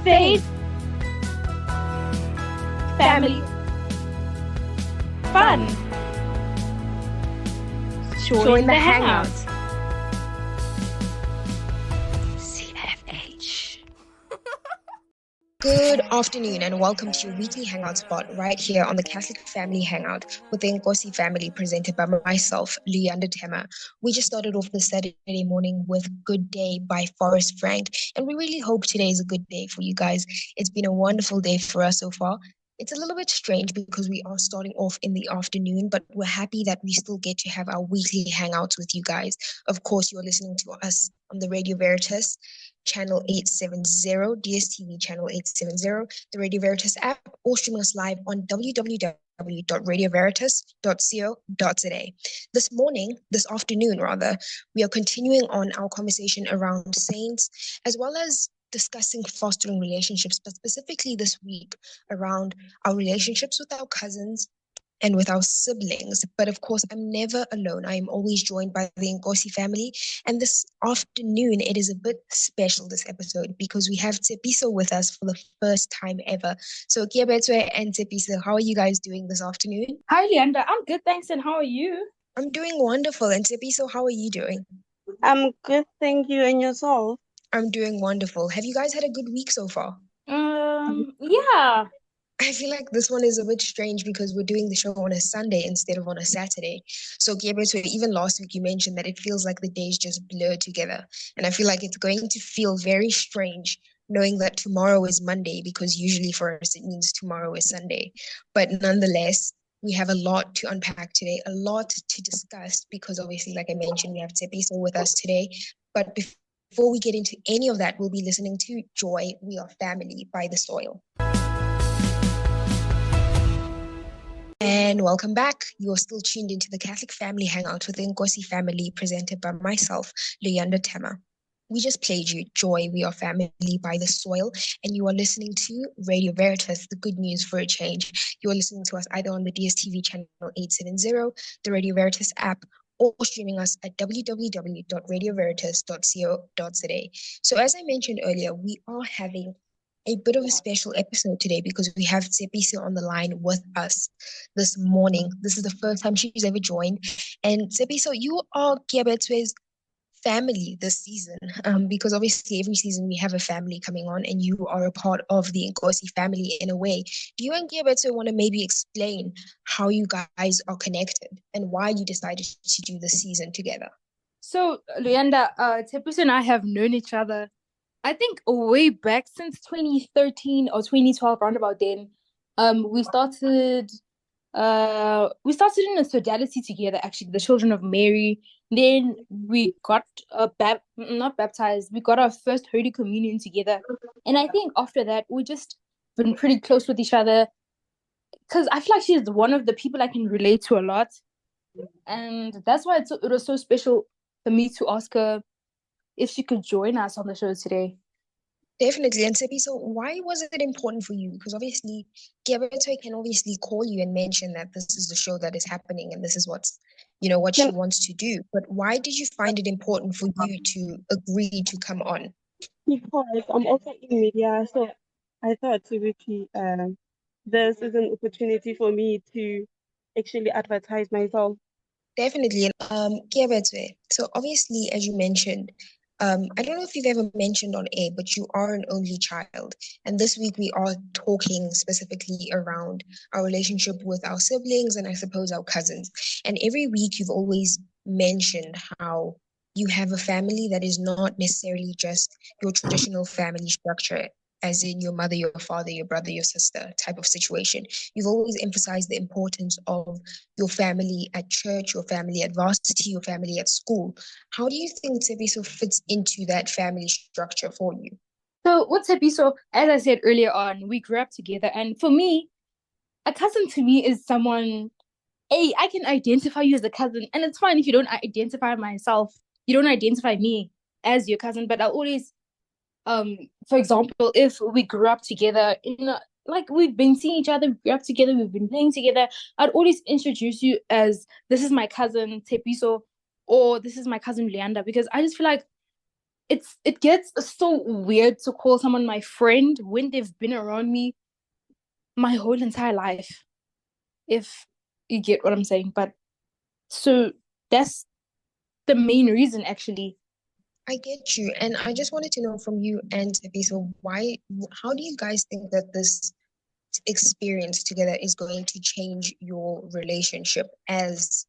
faith, family, fun. Join the hangout. CFH. Good afternoon and welcome to your weekly hangout spot right here on the Catholic Family Hangout with the Nkosi family, presented by myself, Leander Tema. We just started off the Saturday morning with Good Day by Forrest Frank, and we really hope today is a good day for you guys. It's been a wonderful day for us so far. It's a little bit strange because we are starting off in the afternoon, but we're happy that we still get to have our weekly hangouts with you guys. Of course, you're listening to us on the Radio Veritas, channel 870, DSTV channel 870, the Radio Veritas app, or stream us live on www.radioveritas.co.za. This afternoon, we are continuing on our conversation around saints, as well as discussing fostering relationships, but specifically this week around our relationships with our cousins and with our siblings. But of course, I'm never alone. I am always joined by the Nkosi family. And this afternoon, it is a bit special, this episode, because we have Tsepiso with us for the first time ever. So Kiabetswe and Tsepiso, how are you guys doing this afternoon? Hi, Leander. I'm good, thanks. And how are you? I'm doing wonderful. And Tsepiso, how are you doing? I'm good, thank you. And yourself? I'm doing wonderful. Have you guys had a good week so far? Yeah. I feel like this one is a bit strange because we're doing the show on a Sunday instead of on a Saturday. So, Gabriel, even last week you mentioned that it feels like the days just blur together. And I feel like it's going to feel very strange knowing that tomorrow is Monday, because usually for us it means tomorrow is Sunday. But nonetheless, we have a lot to unpack today, a lot to discuss, because obviously, like I mentioned, we have Tsepiso with us today. But before we get into any of that, we'll be listening to Joy, We Are Family by The Soil. And welcome back. You're still tuned into the Catholic Family Hangout with the Nkosi family, presented by myself, Leander Tema. We just played you Joy, We Are Family by The Soil, and you are listening to Radio Veritas, the good news for a change. You are listening to us either on the DSTV channel 870, the Radio Veritas app, or streaming us at www.radioveritas.co.za. So as I mentioned earlier, we are having a bit of a special episode today because we have Tsepiso on the line with us this morning. This is the first time she's ever joined. And Tsepiso, you are Kiabetswe's family this season, because obviously every season we have a family coming on and you are a part of the Nkosi family in a way. Do you and Kiabetswe want to maybe explain how you guys are connected and why you decided to do this season together? So, Leander, Tsepiso and I have known each other, I think, way back since 2013 or 2012, roundabout then. We started in a sodality together, actually, the Children of Mary. Then we got not baptized, we got our first Holy Communion together. And I think after that, we just been pretty close with each other, because I feel like she's one of the people I can relate to a lot. And that's why it was so special for me to ask her if she could join us on the show today. Definitely. And Tsepiso, why was it important for you? Because obviously, Kiabetswe can obviously call you and mention that this is the show that is happening and this is what she wants to do. But why did you find it important for you to agree to come on? Because I'm also in media, so I thought this is an opportunity for me to actually advertise myself. Definitely. Kiabetswe, so obviously, as you mentioned, I don't know if you've ever mentioned on air, but you are an only child. And this week we are talking specifically around our relationship with our siblings and I suppose our cousins. And every week you've always mentioned how you have a family that is not necessarily just your traditional family structure, as in your mother, your father, your brother, your sister type of situation. You've always emphasized the importance of your family at church, your family at varsity, your family at school. How do you think Tsepiso fits into that family structure for you? So with Tsepiso, as I said earlier on, we grew up together. And for me, a cousin to me is someone, I can identify you as a cousin. And it's fine if you don't identify myself, you don't identify me as your cousin, but I'll always, for example, if we grew up together, like we've been seeing each other, we grew up together, we've been playing together, I'd always introduce you as, this is my cousin Tsepiso, or this is my cousin Leander, because I just feel like it gets so weird to call someone my friend when they've been around me my whole entire life, if you get what I'm saying. But so that's the main reason, actually. I get you. And I just wanted to know from you and Tiffy, so how do you guys think that this experience together is going to change your relationship as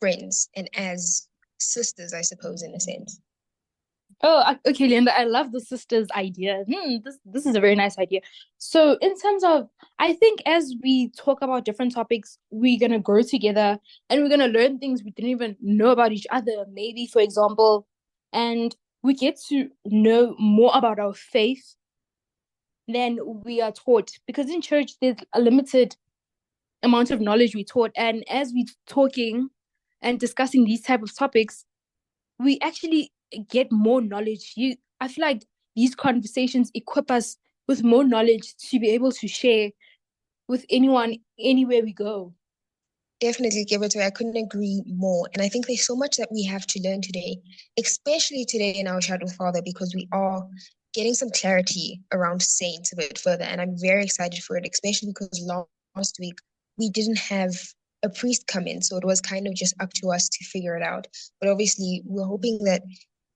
friends and as sisters, I suppose, in a sense? Oh, okay, Linda, I love the sisters idea. This is a very nice idea. So, in terms of, I think as we talk about different topics, we're gonna grow together and we're gonna learn things we didn't even know about each other. Maybe, for example, and we get to know more about our faith than we are taught. Because in church, there's a limited amount of knowledge we taught, and as we talking and discussing these type of topics, we actually get more knowledge. I feel like these conversations equip us with more knowledge to be able to share with anyone anywhere we go. Definitely, give it to. I couldn't agree more. And I think there's so much that we have to learn today, especially today in our chat with Father, because we are getting some clarity around saints a bit further. And I'm very excited for it, especially because last week we didn't have a priest come in. So it was kind of just up to us to figure it out. But obviously, we're hoping that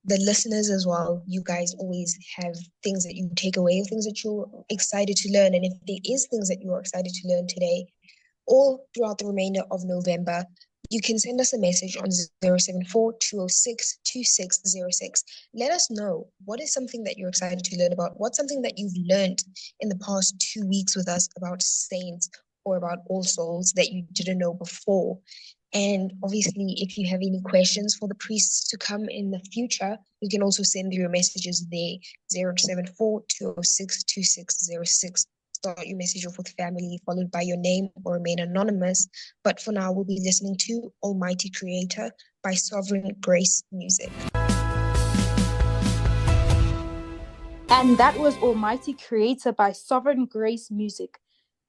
the listeners as well, you guys always have things that you take away, things that you're excited to learn. And if there is things that you're excited to learn today, all throughout the remainder of November, you can send us a message on 074-206-2606. Let us know what is something that you're excited to learn about. What's something that you've learned in the past 2 weeks with us about saints or about All Souls that you didn't know before. And obviously, if you have any questions for the priests to come in the future, you can also send your messages there, 074-206-2606. Start your message off with family, followed by your name, or remain anonymous. But for now, we'll be listening to Almighty Creator by Sovereign Grace Music. And that was Almighty Creator by Sovereign Grace Music.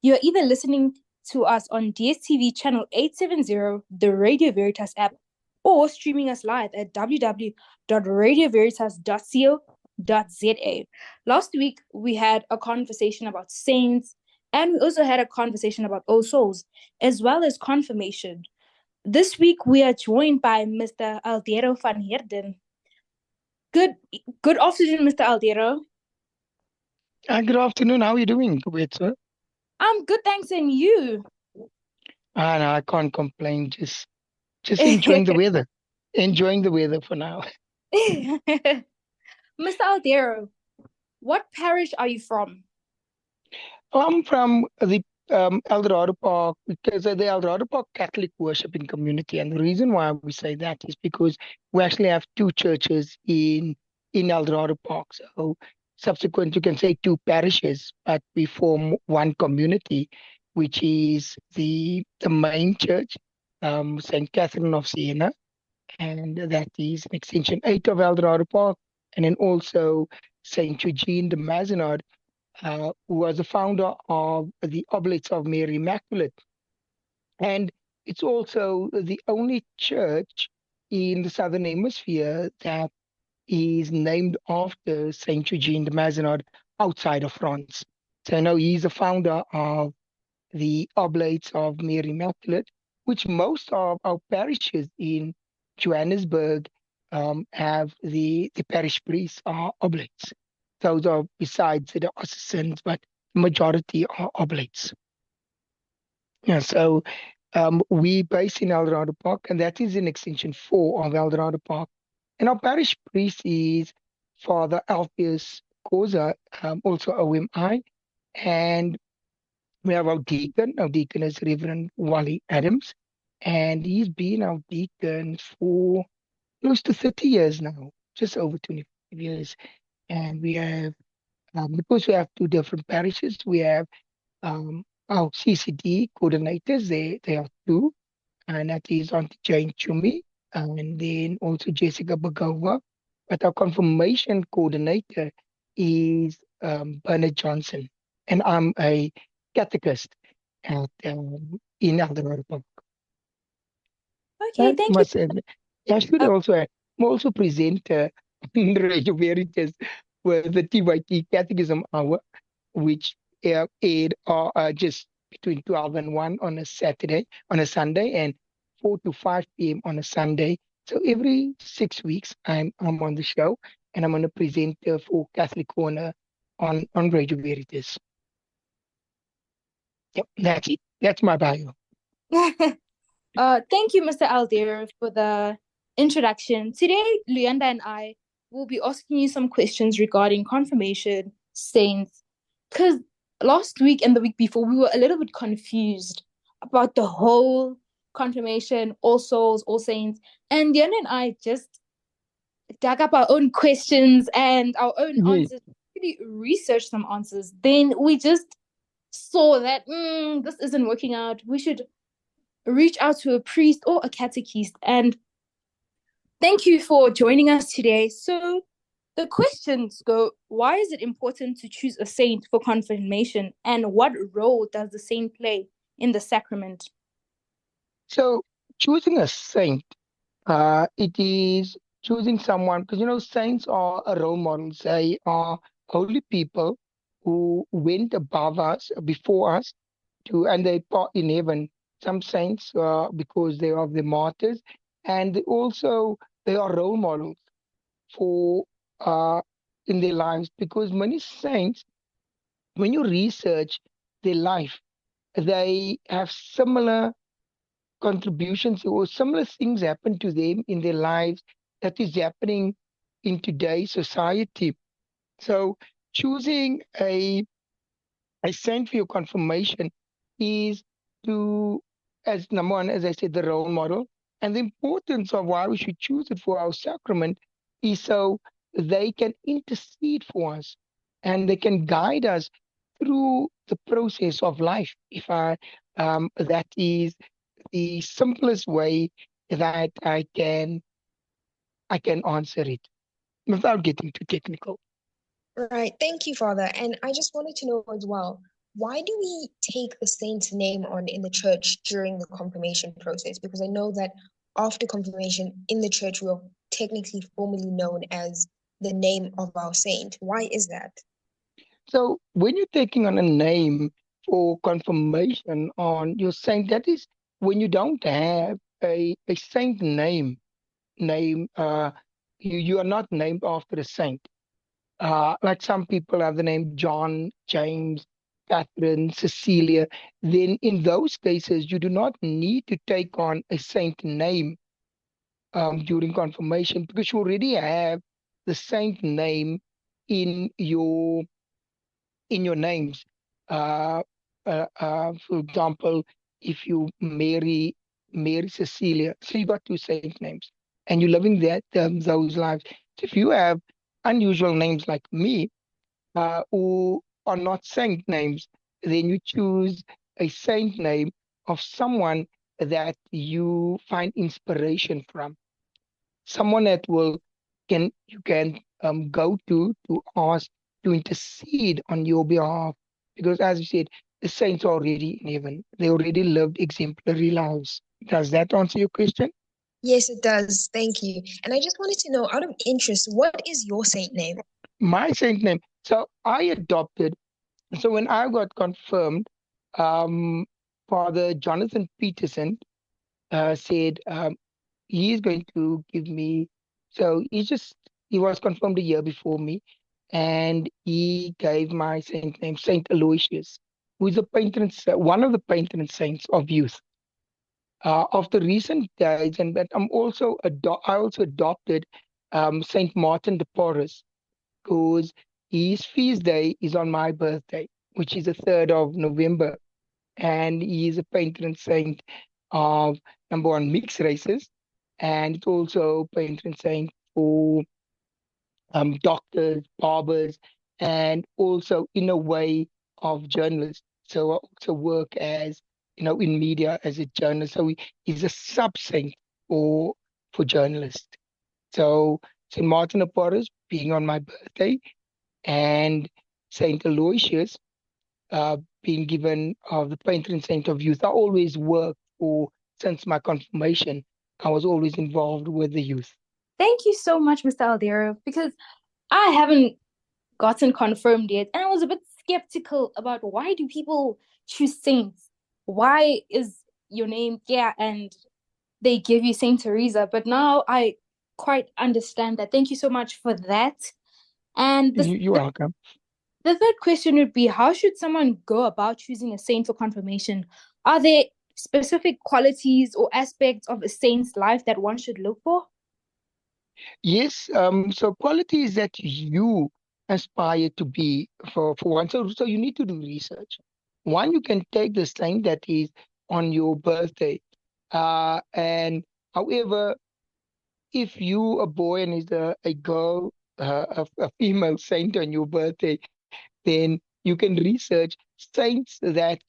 You're either listening to us on DSTV channel 870, the Radio Veritas app, or streaming us live at www.radioveritas.co.za. Last week, we had a conversation about saints, and we also had a conversation about All Souls, as well as confirmation. This week, we are joined by Mr. Aldero van Heerden. Good afternoon, Mr. Aldero. Good afternoon. How are you doing, sir? I'm good, thanks, and you? No, I can't complain. Just enjoying the weather. Enjoying the weather for now. Mr. Aldero, what parish are you from? I'm from the Eldorado Park, because the Eldorado Park Catholic worshiping community, and the reason why we say that is because we actually have two churches in Eldorado Park. So subsequent, you can say two parishes, but we form one community, which is the main church, Saint Catherine of Siena, and that is an extension 8 of Eldorado Park, and then also Saint Eugene de Mazenod, who was the founder of the Oblates of Mary Immaculate. And it's also the only church in the Southern Hemisphere that is named after Saint Eugene de Mazenod outside of France. So now he's the founder of the Oblates of Mary Immaculate, which most of our parishes in Johannesburg have the parish priests are Oblates. Those are besides the Ossisans, but the majority are Oblates. Yeah, so we based in Eldorado Park, and that is in extension 4 of Eldorado Park. And our parish priest is Father Alpheus Koza, also OMI, and we have our deacon. Our deacon is Reverend Wally Adams, and he's been our deacon for close to 30 years now, just over 25 years. And we have, because we have two different parishes, we have our CCD coordinators. They are two, and that is Auntie Jane Chumi, and then also Jessica Bagova. But our confirmation coordinator is Bernard Johnson, and I'm a catechist at in Eldorado Park. Okay, thank you. I should also add, I'm also presenter Radio Veritas with the TYT Catechism Hour, which aired just between 12 and 1 on a Sunday, and 4 to 5 p.m. on a Sunday. So every 6 weeks, I'm on the show, and I'm going to present for Catholic Corner on Radio Veritas. Yep, that's it. That's my bio. Thank you, Mr. Aldir, for the introduction. Today, Luyanda and I will be asking you some questions regarding confirmation, saints, because last week and the week before, we were a little bit confused about the whole confirmation, all souls, all saints. And Luyanda and I just dug up our own questions and our own answers, really researched some answers. Then we just saw that this isn't working out. We should reach out to a priest or a catechist. And thank you for joining us today. So the questions go, why is it important to choose a saint for confirmation? And what role does the saint play in the sacrament? So choosing a saint, it is choosing someone, because saints are a role models. They are holy people who went above us, before us, and they part in heaven. Some saints, because they are the martyrs, and they are role models for in their lives. Because many saints, when you research their life, they have similar contributions or similar things happen to them in their lives that is happening in today's society. So choosing a saint for your confirmation is to, as number one, as I said, the role model. And the importance of why we should choose it for our sacrament is so they can intercede for us and they can guide us through the process of life. That is the simplest way that I can answer it without getting too technical. Right. Thank you, Father. And I just wanted to know as well, why do we take the saint's name on in the church during the confirmation process? Because I know that after confirmation in the church, we're technically formally known as the name of our saint. Why is that? So when you're taking on a name for confirmation on your saint, that is when you don't have a saint name, you are not named after a saint. Like some people have the name John, James, Catherine, Cecilia. Then in those cases, you do not need to take on a saint name during confirmation, because you already have the saint name in your names. Uh, for example, if you marry Cecilia, so you got two saint names, and you're living those lives. So if you have unusual names like me, who are not saint names, then you choose a saint name of someone that you find inspiration from, someone that you can go to ask to intercede on your behalf, because as you said, the saints are already in heaven. They already lived exemplary lives. Does that answer your question? Yes, it does. Thank you. And I just wanted to know, out of interest, what is your saint name? My saint name. So I adopted. So when I got confirmed, um, Father Jonathan Peterson said he is going to give me. So he was confirmed a year before me, and he gave my saint name Saint Aloysius, who is one of the patron saints of youth. Of the recent days, and but I also adopted Saint Martin de Porres, because his feast day is on my birthday, which is the 3rd of November, and he is a patron saint of, number one, mixed races, and it's also patron saint for doctors, barbers, and also in a way of journalists. So I also work as, in media as a journalist. So he's a sub saint for journalists. So St. Martin of Porres being on my birthday, and Saint Aloysius being given of the patron saint of youth. I always worked for, since my confirmation, I was always involved with the youth. Thank you so much, Mr. Aldero, because I haven't gotten confirmed yet, and I was a bit skeptical about why do people choose saints? Why is your name, yeah, and they give you Saint Teresa? But now I quite understand that. Thank you so much for that. And You're welcome. the third question would be, how should someone go about choosing a saint for confirmation? Are there specific qualities or aspects of a saint's life that one should look for? Yes, so qualities that you aspire to be for one. So you need to do research. One, you can take the saint that is on your birthday. And however, if you a boy and is a girl, a female saint on your birthday, then you can research saints that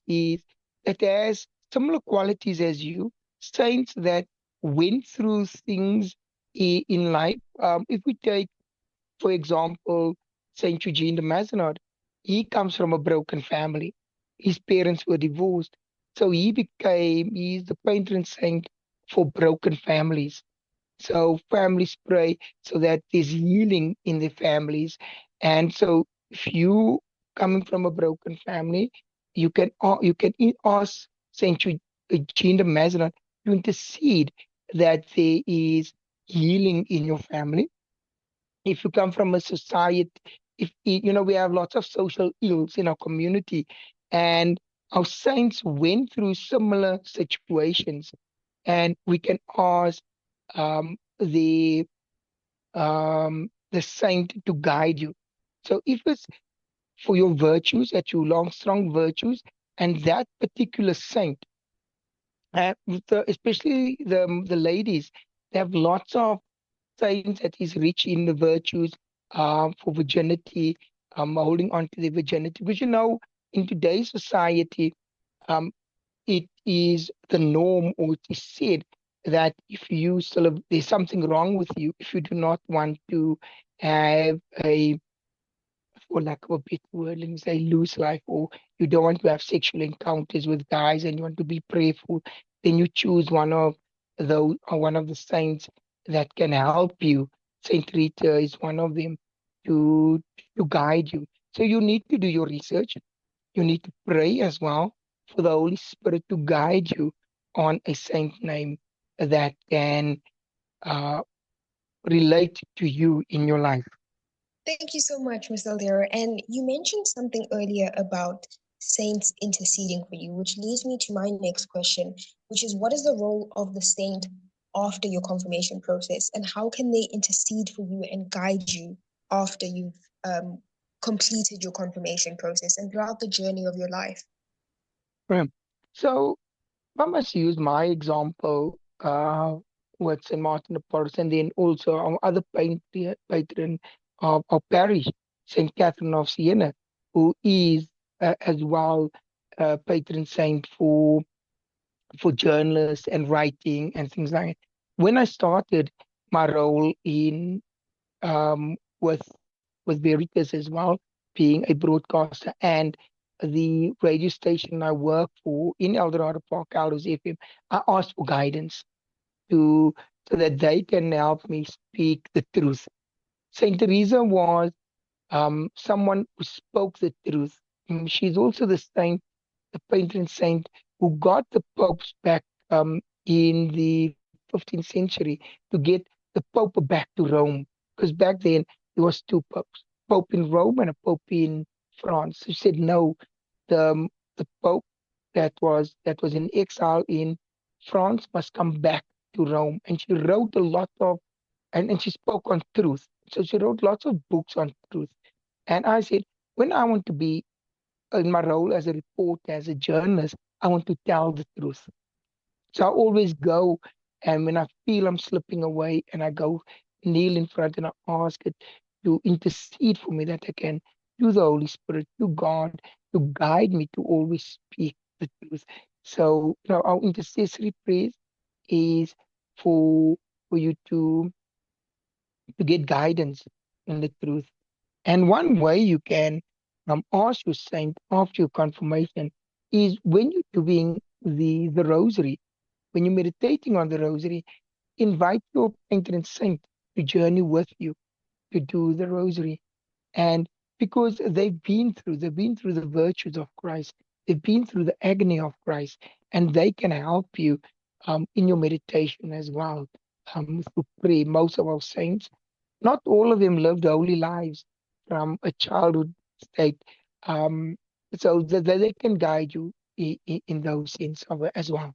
has similar qualities as you, saints that went through things in life. If we take, for example, Saint Eugene de Mazenod, he comes from a broken family. His parents were divorced, so he's the patron saint for broken families. So families pray so that there's healing in the families. And so if you coming from a broken family, you can ask Saint Eugene de Mazenod to intercede that there is healing in your family. If you come from a society, if we have lots of social ills in our community, and our saints went through similar situations, and we can ask the saint to guide you. So if it's for your virtues, that you long strong virtues, and that particular saint, especially the ladies, they have lots of saints that is rich in the virtues, for virginity, holding on to their virginity. Because in today's society, um, it is the norm, or it is said that if you still have, there's something wrong with you if you do not want to have a, for lack of a better word, let me say, loose life, or you don't want to have sexual encounters with guys and you want to be prayerful, then you choose one of the saints that can help you. Saint Rita is one of them to guide you. So you need to do your research. You need to pray as well for the Holy Spirit to guide you on a saint name that can uh, relate to you in your life. Thank you so much, Mr. Aldera. And you mentioned something earlier about saints interceding for you, which leads me to my next question, which is what is the role of the saint after your confirmation process, and how can they intercede for you and guide you after you've completed your confirmation process and throughout the journey of your life? Right. So I must use my example with St. Martin de Porres, and then also our other patron of our parish, St. Catherine of Siena, who is as well a patron saint for journalists and writing and things like that. When I started my role in with Veritas as well, being a broadcaster, and the radio station I work for in Eldorado Park, Aldous FM, I asked for guidance to so that they can help me speak the truth. Saint Teresa was someone who spoke the truth. She's also the patron saint who got the popes back in the 15th century to get the pope back to Rome. Because back then there was two popes, pope in Rome and a pope in France. She said no, the pope that was in exile in France must come back to Rome. And she wrote a lot of and she spoke on truth. So she wrote lots of books on truth. And I said, when I want to be in my role as a reporter, as a journalist, I want to tell the truth. So I always go, and when I feel I'm slipping away, and I go kneel in front and I ask it to intercede for me that I can, to the Holy Spirit, to God, to guide me to always speak the truth. So, our intercessory prayer is for you to get guidance in the truth. And one way you can ask your saint after your confirmation is when you're doing the rosary, when you're meditating on the rosary, invite your patron saint. to journey with you, to do the rosary. And because they've been through the virtues of Christ, they've been through the agony of Christ, and they can help you in your meditation as well. To pray. Most of our saints, not all of them lived holy lives from a childhood state. Um, so that they can guide you in those things as well.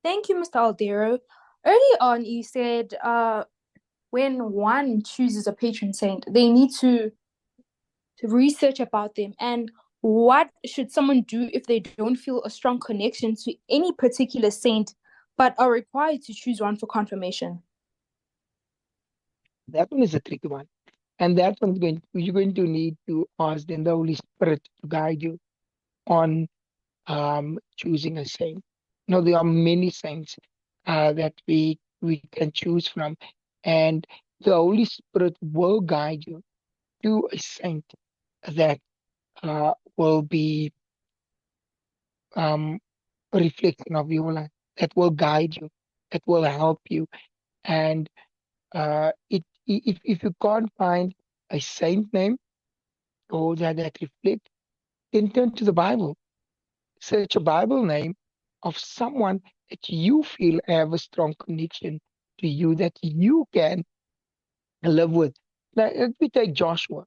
Thank you, Mr. Aldero. Early on, you said when one chooses a patron saint, they need to research about them. And what should someone do if they don't feel a strong connection to any particular saint, but are required to choose one for confirmation? That one is a tricky one. And that one's you're going to need to ask then the Holy Spirit to guide you on choosing a saint. No, there are many saints that we can choose from, and the Holy Spirit will guide you to a saint that will be a reflection of your life, that will guide you, that will help you. And if you can't find a saint name or that reflect, then turn to the Bible. Search a Bible name of someone that you feel have a strong connection to you, that you can live with. Now, let me take Joshua.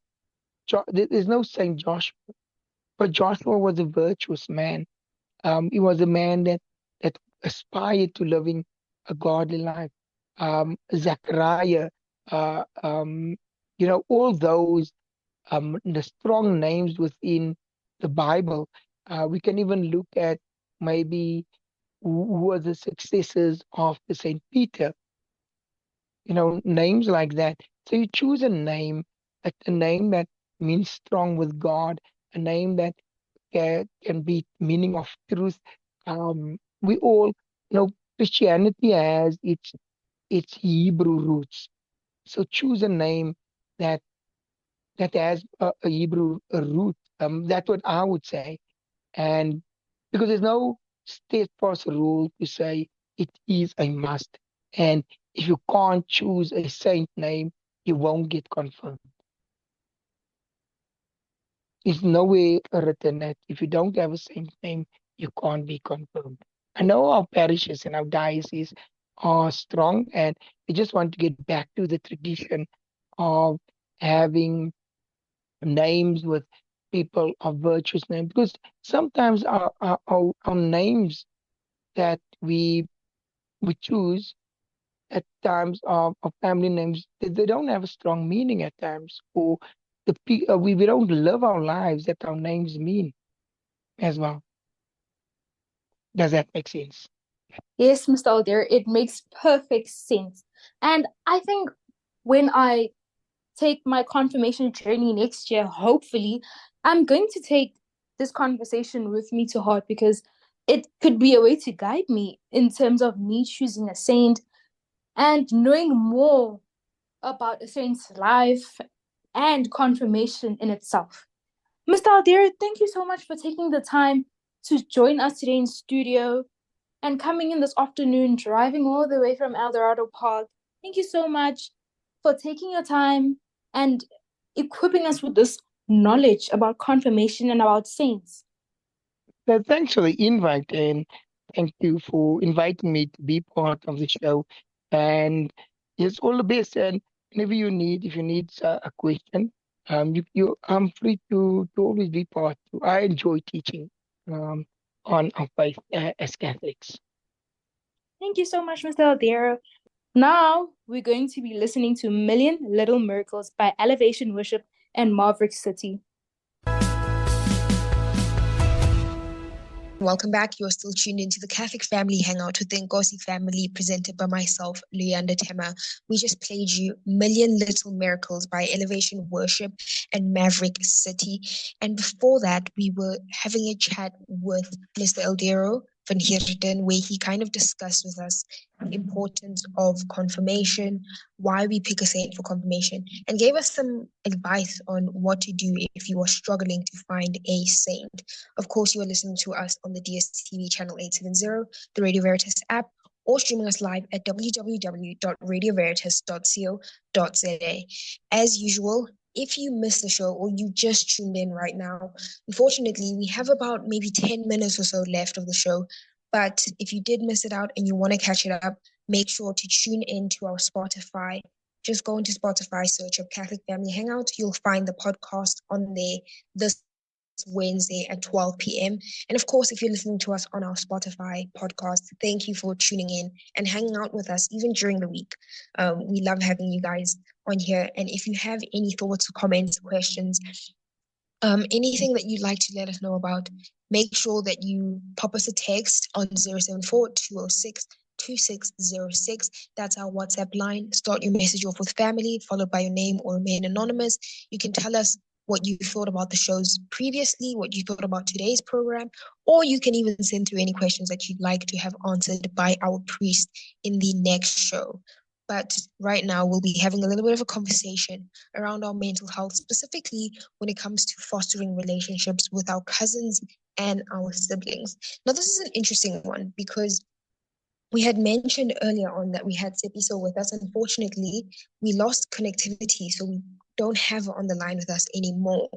There's no Saint Joshua, but Joshua was a virtuous man. He was a man that aspired to living a godly life. Zechariah, uh, um, all those the strong names within the Bible. We can even look at maybe who were the successors of the Saint Peter. Names like that. So you choose a name that means strong with God, a name that can be meaning of truth. We all Christianity has its Hebrew roots. So choose a name that has a Hebrew root. That's what I would say. And because there's no steadfast rule to say it is a must. And if you can't choose a saint name, you won't get confirmed. It's nowhere written that if you don't have a saint name, you can't be confirmed. I know our parishes and our dioceses are strong, and we just want to get back to the tradition of having names with people of virtuous name, because sometimes our names that we choose at times of family names, they don't have a strong meaning at times, or we don't live our lives that our names mean as well. Does that make sense? Yes, Mr. Alder, it makes perfect sense. And I think when I take my confirmation journey next year, hopefully, I'm going to take this conversation with me to heart, because it could be a way to guide me in terms of me choosing a saint and knowing more about a saint's life and confirmation in itself. Mr. Alder, thank you so much for taking the time to join us today in studio and coming in this afternoon, driving all the way from Eldorado Park. Thank you so much for taking your time and equipping us with this knowledge about confirmation and about saints. Thanks for the invite, and thank you for inviting me to be part of the show. And it's all the best. And whenever if you need a question, I'm free to always be part. I enjoy teaching on our faith as Catholics. Thank you so much, Mr. Aldero. Now we're going to be listening to Million Little Miracles by Elevation Worship and Maverick City. Welcome back. You're still tuned into the Catholic Family Hangout with the Nkosi family, presented by myself, Luyanda Tema. We just played you Million Little Miracles by Elevation Worship and Maverick City. And before that, we were having a chat with Mr. Eldero van Heerden, where he kind of discussed with us the importance of confirmation, why we pick a saint for confirmation, and gave us some advice on what to do if you are struggling to find a saint. Of course, you are listening to us on the DSTV channel 870, the Radio Veritas app, or streaming us live at www.radioveritas.co.za. As usual, if you missed the show or you just tuned in right now, unfortunately, we have about maybe 10 minutes or so left of the show. But if you did miss it out and you want to catch it up, make sure to tune in to our Spotify. Just go into Spotify, search up Catholic Family Hangout. You'll find the podcast on there this Wednesday at 12 p.m. And of course, if you're listening to us on our Spotify podcast, thank you for tuning in and hanging out with us even during the week. We love having you guys on here. And if you have any thoughts, comments, questions, anything that you'd like to let us know about, make sure that you pop us a text on 074-206-2606. That's our WhatsApp line. Start your message off with family, followed by your name, or remain anonymous. You can tell us what you thought about the shows previously, what you thought about today's program, or you can even send through any questions that you'd like to have answered by our priest in the next show. But right now, we'll be having a little bit of a conversation around our mental health, specifically when it comes to fostering relationships with our cousins and our siblings. Now, this is an interesting one because we had mentioned earlier on that we had Sepiso with us. Unfortunately, we lost connectivity, so we don't have her on the line with us anymore.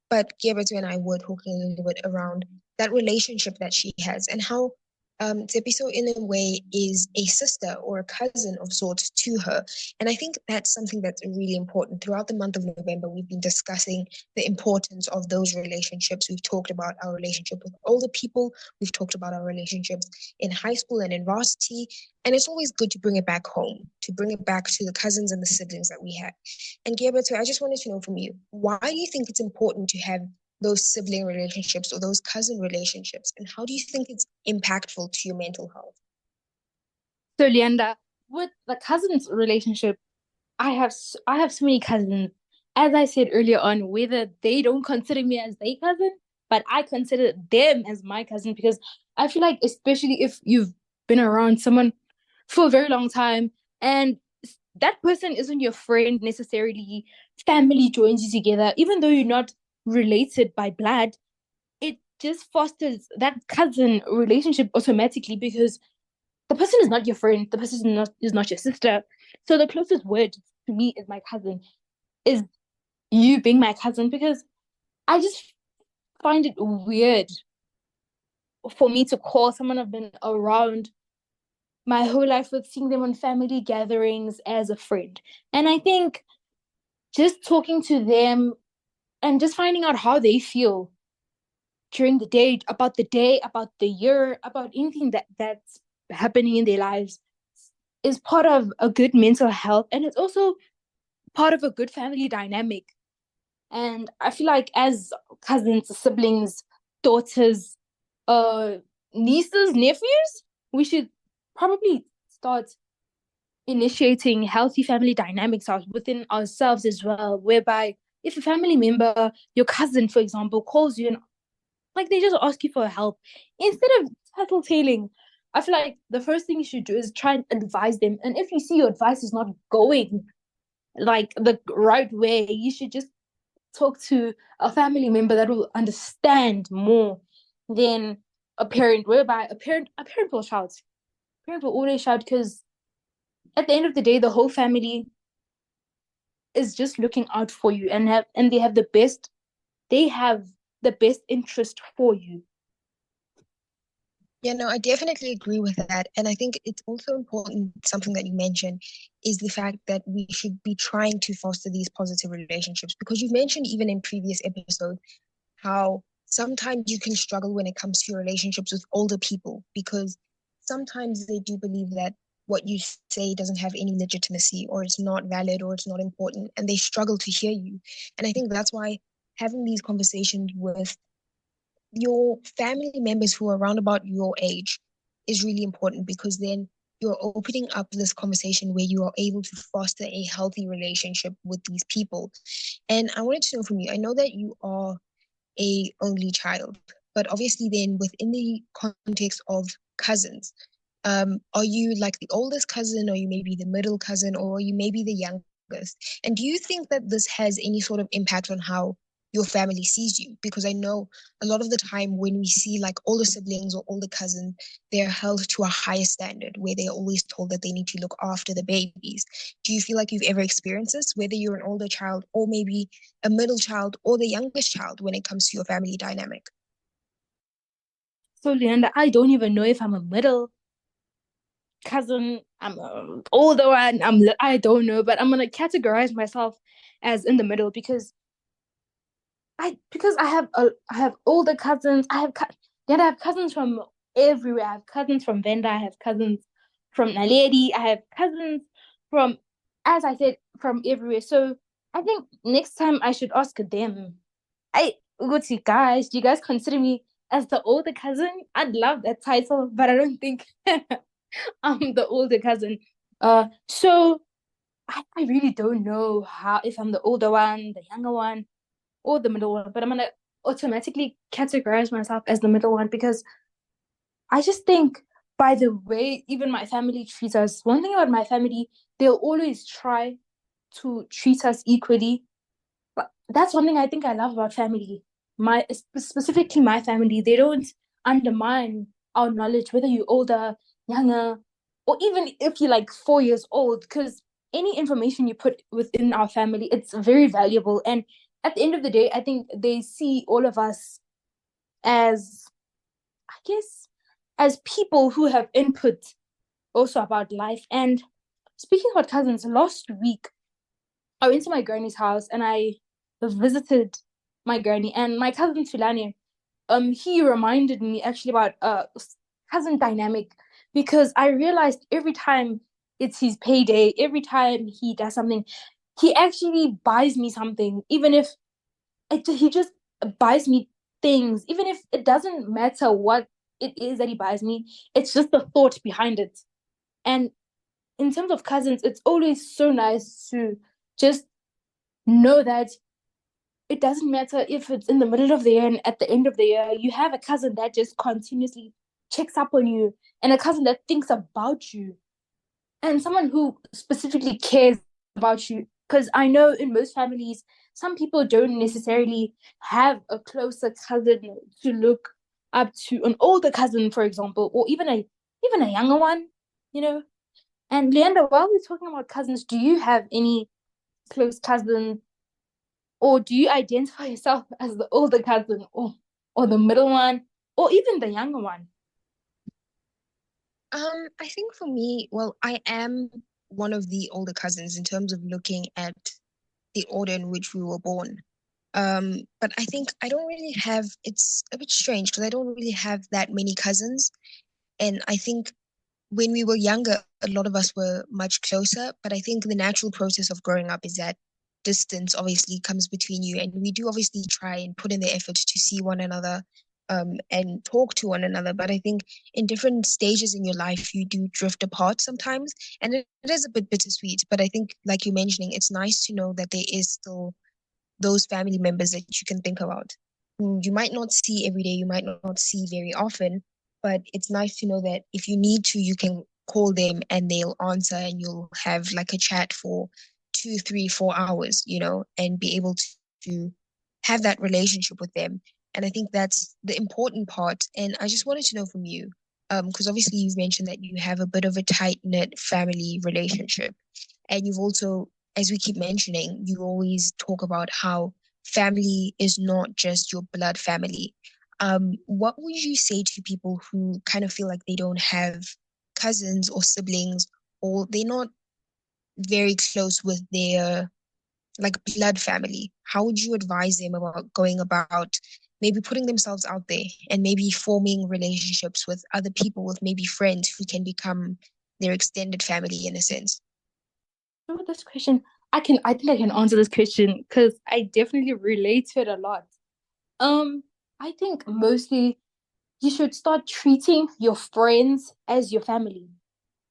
But Gebetu and I were talking a little bit around that relationship that she has and how Sepiso, in a way, is a sister or a cousin of sorts to her. And I think that's something that's really important. Throughout the month of November, we've been discussing the importance of those relationships. We've talked about our relationship with older people. We've talked about our relationships in high school and in varsity. And it's always good to bring it back home, to bring it back to the cousins and the siblings that we have. And Gilberto, I just wanted to know from you, why do you think it's important to have those sibling relationships or those cousin relationships? And how do you think it's impactful to your mental health? So, Leanda, with the cousins relationship, I have so many cousins. As I said earlier on, whether they don't consider me as their cousin, but I consider them as my cousin because I feel like, especially if you've been around someone for a very long time and that person isn't your friend necessarily, family joins you together, even though you're not related by blood, it just fosters that cousin relationship automatically because the person is not your friend, the person is not your sister. So the closest word to me is my cousin, is you being my cousin, because I just find it weird for me to call someone I've been around my whole life with, seeing them on family gatherings, as a friend. And I think just talking to them and just finding out how they feel during the day, about the year, about anything that's happening in their lives is part of a good mental health, and it's also part of a good family dynamic. And I feel like as cousins, siblings, daughters, uh nieces, nephews, we should probably start initiating healthy family dynamics out within ourselves as well, whereby if a family member, your cousin, for example, calls you and like they just ask you for help, instead of tattletaling, I feel like the first thing you should do is try and advise them. And if you see your advice is not going like the right way, you should just talk to a family member that will understand more than a parent, whereby a parent will shout. A parent will always shout because at the end of the day, the whole family is just looking out for you and they have the best interest for you. Yeah, no, I definitely agree with that. And I think it's also important, something that you mentioned, is the fact that we should be trying to foster these positive relationships. Because you mentioned even in previous episodes how sometimes you can struggle when it comes to your relationships with older people, because sometimes they do believe that what you say doesn't have any legitimacy, or it's not valid, or it's not important, and they struggle to hear you. And I think that's why having these conversations with your family members who are around about your age is really important, because then you're opening up this conversation where you are able to foster a healthy relationship with these people. And I wanted to know from you, I know that you are a only child, but obviously then within the context of cousins, are you like the oldest cousin, or you maybe the middle cousin, or are you maybe the youngest? And do you think that this has any sort of impact on how your family sees you. Because I know a lot of the time when we see like older siblings or older cousins, they're held to a higher standard where they're always told that they need to look after the babies. Do you feel like you've ever experienced this, whether you're an older child or maybe a middle child or the youngest child when it comes to your family dynamic? So, Leander, I don't even know if I'm a middle cousin, I'm a older one, I don't know, but I'm gonna categorize myself as in the middle because I have older cousins. I have cousins from everywhere. I have cousins from Venda. I have cousins from Naledi. I have cousins from, as I said, from everywhere. So I think next time I should ask them. Uguti guys, do you guys consider me as the older cousin? I'd love that title, but I don't think I'm the older cousin. So I really don't know how if I'm the older one, the younger one, or the middle one, but I'm gonna automatically categorize myself as the middle one because I just think by the way even my family treats us, one thing about my family, they'll always try to treat us equally. But that's one thing I think I love about family. Specifically my family, they don't undermine our knowledge, whether you're older, younger, or even if you're like 4 years old, because any information you put within our family, it's very valuable. And at the end of the day, I think they see all of us as, I guess, as people who have input also about life. And speaking about cousins, last week I went to my granny's house and I visited my granny and my cousin Tulane. He reminded me actually about cousin dynamic because I realized every time it's his payday, every time he does something, he actually buys me something, even if he just buys me things, even if it doesn't matter what it is that he buys me, it's just the thought behind it. And in terms of cousins, it's always so nice to just know that it doesn't matter if it's in the middle of the year and at the end of the year, you have a cousin that just continuously checks up on you and a cousin that thinks about you and someone who specifically cares about you. Because I know in most families, some people don't necessarily have a closer cousin to look up to, an older cousin, for example, or even a younger one, you know. And Leander, while we're talking about cousins, do you have any close cousins, or do you identify yourself as the older cousin or the middle one or even the younger one? I think for me, well, I am one of the older cousins in terms of looking at the order in which we were born. But I think I don't really have, it's a bit strange because I don't really have that many cousins. And I think when we were younger, a lot of us were much closer. But I think the natural process of growing up is that distance obviously comes between you. And we do obviously try and put in the effort to see one another and talk to one another. But I think in different stages in your life, you do drift apart sometimes. And it is a bit bittersweet. But I think, like you're mentioning, it's nice to know that there is still those family members that you can think about who you might not see every day, you might not see very often, but it's nice to know that if you need to, you can call them and they'll answer and you'll have like a chat for 2, 3, 4 hours, and be able to have that relationship with them. And I think that's the important part. And I just wanted to know from you, because obviously you've mentioned that you have a bit of a tight-knit family relationship. And you've also, as we keep mentioning, you always talk about how family is not just your blood family. What would you say to people who kind of feel like they don't have cousins or siblings, or they're not very close with their like blood family? How would you advise them about going about maybe putting themselves out there and maybe forming relationships with other people, with maybe friends who can become their extended family in a sense? So this question, I think I can answer this question because I definitely relate to it a lot. Um, I think mostly you should start treating your friends as your family,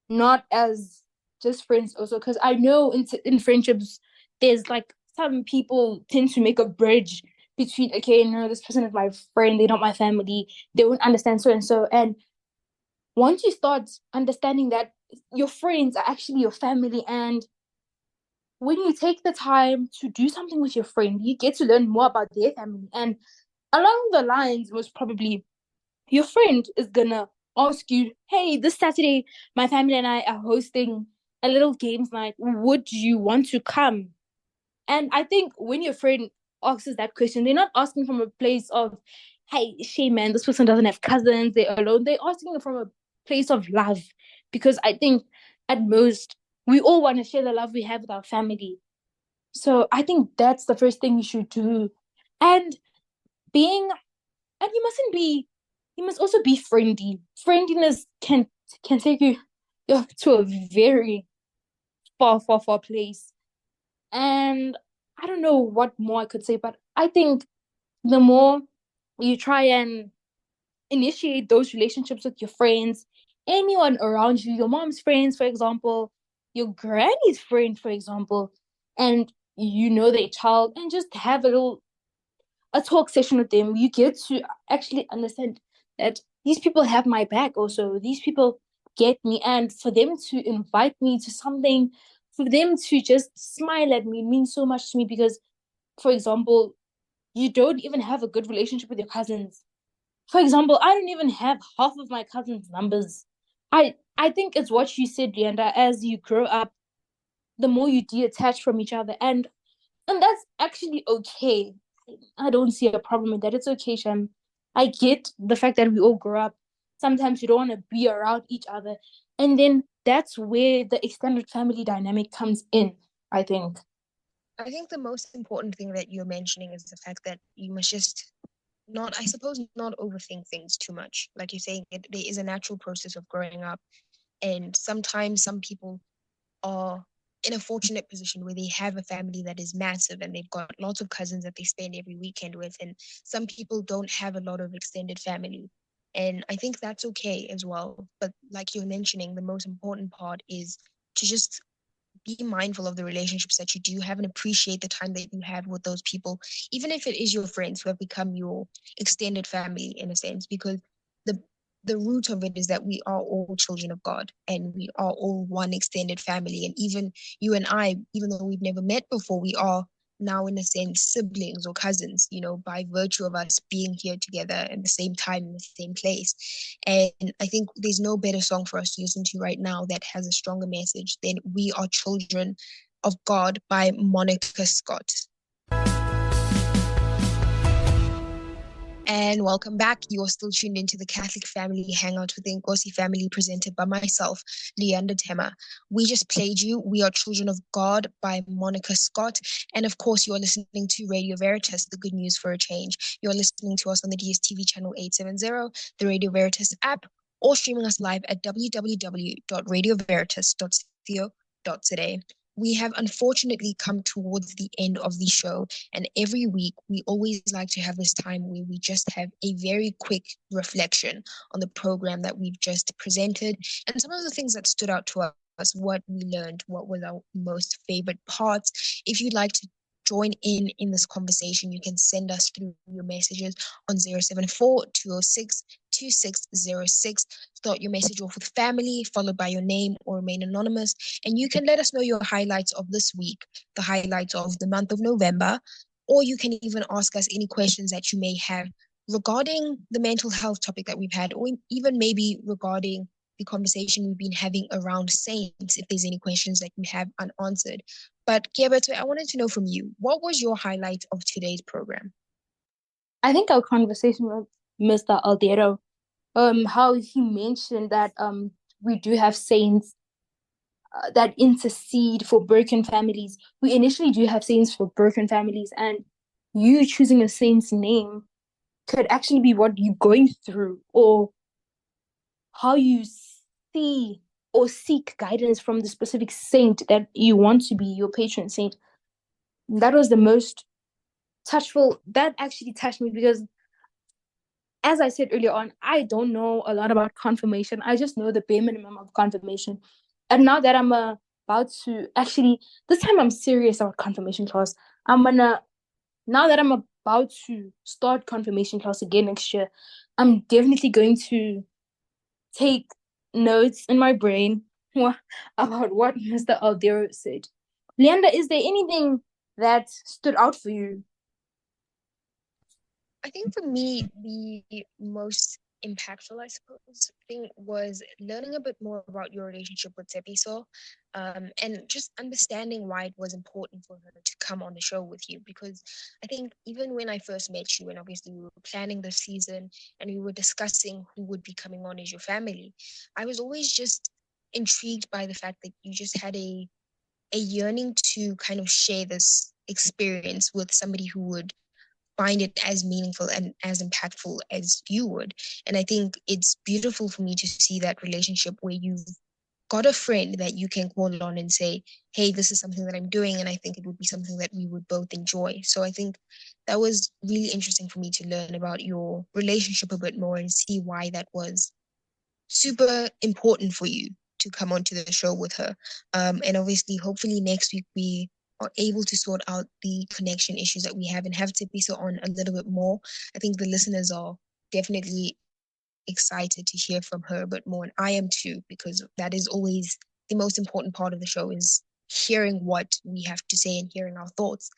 not as just friends also. Because I know in friendships, there's like some people tend to make a bridge between, okay, no, this person is my friend, they're not my family, they won't understand so and so. And once you start understanding that your friends are actually your family and when you take the time to do something with your friend, you get to learn more about their family. And along the lines, most probably, your friend is gonna ask you, hey, this Saturday, my family and I are hosting a little games night. Would you want to come? And I think when your friend asks that question, they're not asking from a place of, hey, shame, man, this person doesn't have cousins, they're alone. They're asking from a place of love. Because I think at most, we all want to share the love we have with our family. So I think that's the first thing you should do. And being, and you must also be friendly. Friendliness can take you to a very far place. And I don't know what more I could say, but I think the more you try and initiate those relationships with your friends, anyone around you, your mom's friends, for example, your granny's friend, for example, and you know their child, and just have a talk session with them, you get to actually understand that these people have my back also. These people get me. And for them to invite me to something, for them to just smile at me means so much to me because, for example, you don't even have a good relationship with your cousins. For example, I don't even have half of my cousins' numbers. I think it's what you said, Leander, as you grow up, the more you detach from each other. And that's actually okay. I don't see a problem with that. It's okay, Shem. I get the fact that we all grow up. Sometimes you don't want to be around each other. And then that's where the extended family dynamic comes in, I think. I think the most important thing that you're mentioning is the fact that you must just not, I suppose, not overthink things too much. Like you're saying, there is a natural process of growing up. And sometimes some people are in a fortunate position where they have a family that is massive and they've got lots of cousins that they spend every weekend with. And some people don't have a lot of extended family. And I think that's okay as well. But like you're mentioning, the most important part is to just be mindful of the relationships that you do have and appreciate the time that you have with those people, even if it is your friends who have become your extended family in a sense, because the the root of it is that we are all children of God and we are all one extended family. And even you and I, even though we've never met before, we are now in a sense siblings or cousins, by virtue of us being here together at the same time in the same place. And I think there's no better song for us to listen to right now that has a stronger message than We Are Children of God by Monica Scott. And welcome back. You're still tuned into the Catholic Family Hangout with the Nkosi family, presented by myself, Leander Tema. We just played you We Are Children of God by Monica Scott. And of course, you're listening to Radio Veritas, the good news for a change. You're listening to us on the DSTV channel 870, the Radio Veritas app, or streaming us live at www.radioveritas.co.za. We have unfortunately come towards the end of the show, and every week we always like to have this time where we just have a very quick reflection on the program that we've just presented and some of the things that stood out to us, what we learned, what was our most favorite parts. If you'd like to join in this conversation, you can send us through your messages on 074 206 2606. Start your message off with family, followed by your name, or remain anonymous. And you can let us know your highlights of this week, the highlights of the month of November, or you can even ask us any questions that you may have regarding the mental health topic that we've had, or even maybe regarding the conversation we've been having around saints, if there's any questions that you have unanswered. But Gilbert, I wanted to know from you, what was your highlight of today's program? I think our conversation with Mr. Aldero, how he mentioned that we do have saints that intercede for broken families. We initially do have saints for broken families, and you choosing a saint's name could actually be what you're going through or how you see or seek guidance from the specific saint that you want to be your patron saint. That was the most touchful. That actually touched me because, as I said earlier on, I don't know a lot about confirmation. I just know the bare minimum of confirmation. And now that I'm about to actually, this time I'm serious about confirmation class. Now that I'm about to start confirmation class again next year, I'm definitely going to take notes in my brain about what Mr. Aldero said. Leander, is there anything that stood out for you? I think for me, the most impactful, I suppose, thing was learning a bit more about your relationship with Tepiso, and just understanding why it was important for her to come on the show with you. Because I think even when I first met you, and obviously we were planning the season and we were discussing who would be coming on as your family, I was always just intrigued by the fact that you just had a yearning to kind of share this experience with somebody who would find it as meaningful and as impactful as you would. And I think it's beautiful for me to see that relationship where you've got a friend that you can call on and say, hey, this is something that I'm doing, and I think it would be something that we would both enjoy. So I think that was really interesting for me to learn about your relationship a bit more and see why that was super important for you to come onto the show with her. And obviously, hopefully next week we are able to sort out the connection issues that we have and have Tepisa on a little bit more. I think the listeners are definitely excited to hear from her a bit more, and I am too, because that is always the most important part of the show, is hearing what we have to say and hearing our thoughts.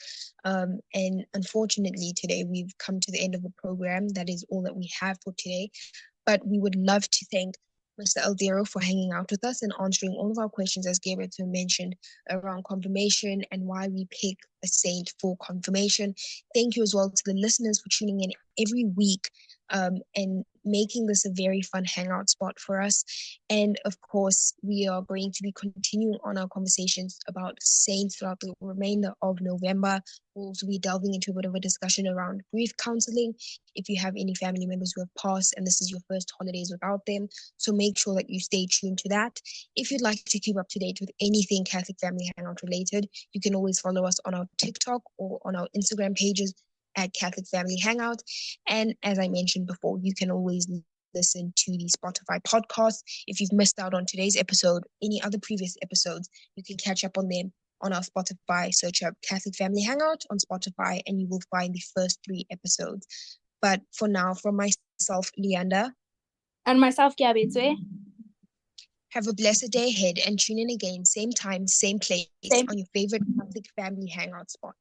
And unfortunately today we've come to the end of the program. That is all that we have for today. But we would love to thank Mr. Aldero for hanging out with us and answering all of our questions, as Gabriel mentioned, around confirmation and why we pick a saint for confirmation. Thank you as well to the listeners for tuning in every week, and making this a very fun hangout spot for us. And of course, we are going to be continuing on our conversations about saints throughout the remainder of November. We'll also be delving into a bit of a discussion around grief counseling if you have any family members who have passed and this is your first holidays without them. So make sure that you stay tuned to that. If you'd like to keep up to date with anything Catholic Family Hangout related, you can always follow us on our TikTok or on our Instagram pages at Catholic Family Hangout. And as I mentioned before, you can always listen to the Spotify podcast. If you've missed out on today's episode, any other previous episodes, you can catch up on them on our Spotify. Search up Catholic Family Hangout on Spotify and you will find the first 3 episodes. But for now, from myself, Leander, And myself, Kiabetswe. have a blessed day ahead and tune in again, same time, same place, Same. on your favorite Catholic Family Hangout spot.